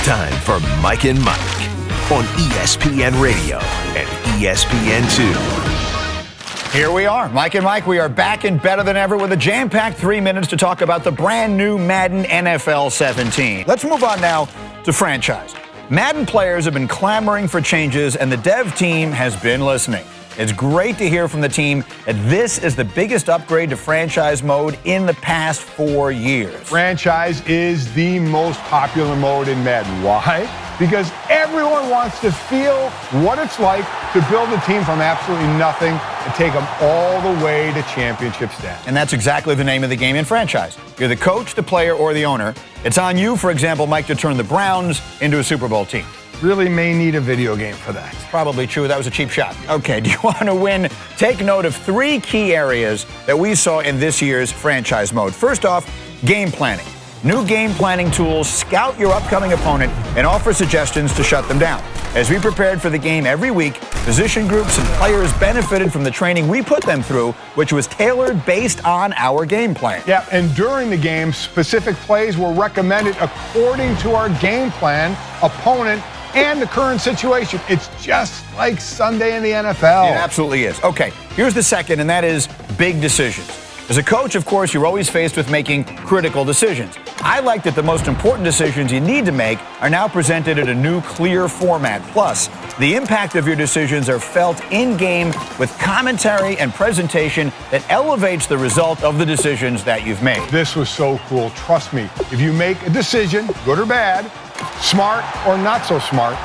time for Mike and Mike on ESPN Radio and ESPN2. Here we are, Mike and Mike. We are back and better than ever with a jam-packed 3 minutes to talk about the brand new Madden NFL 17. Let's move on now to franchise. Madden players have been clamoring for changes, and the dev team has been listening. It's great to hear from the team that this is the biggest upgrade to franchise mode in the past 4 years. Franchise is the most popular mode in Madden. Why? Because everyone wants to feel what it's like to build a team from absolutely nothing and take them all the way to championship status. And that's exactly the name of the game in franchise. You're the coach, the player, or the owner. It's on you, for example, Mike, to turn the Browns into a Super Bowl team. Really may need a video game for that. Probably true. That was a cheap shot. Okay, do you want to win? Take note of 3 key areas that we saw in this year's franchise mode. First off, game planning. New game planning tools scout your upcoming opponent and offer suggestions to shut them down. As we prepared for the game every week, position groups and players benefited from the training we put them through, which was tailored based on our game plan. Yeah, and during the game, specific plays were recommended according to our game plan, opponent, and the current situation. It's just like Sunday in the NFL. It absolutely is. Okay, here's the second, and that is big decisions. As a coach, of course, you're always faced with making critical decisions. I like that the most important decisions you need to make are now presented in a new, clear format. Plus, the impact of your decisions are felt in-game with commentary and presentation that elevates the result of the decisions that you've made. This was so cool. Trust me, if you make a decision, good or bad, smart or not so smart,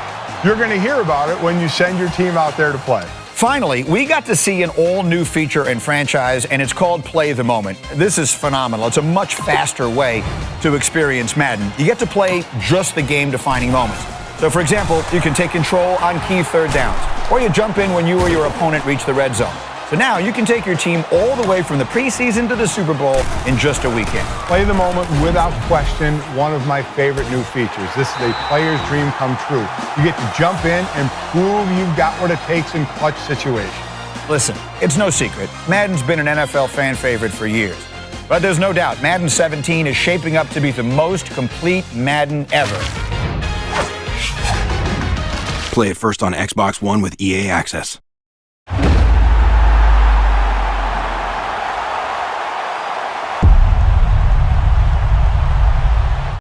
you're going to hear about it when you send your team out there to play. Finally, we got to see an all-new feature in franchise, and it's called Play the Moment. This is phenomenal. It's a much faster way to experience Madden. You get to play just the game-defining moments. So, for example, you can take control on key third downs, or you jump in when you or your opponent reach the red zone. So now you can take your team all the way from the preseason to the Super Bowl in just a weekend. Play the Moment, without question, one of my favorite new features. This is a player's dream come true. You get to jump in and prove you've got what it takes in clutch situations. Listen, it's no secret. Madden's been an NFL fan favorite for years. But there's no doubt, Madden 17 is shaping up to be the most complete Madden ever. Play it first on Xbox One with EA Access.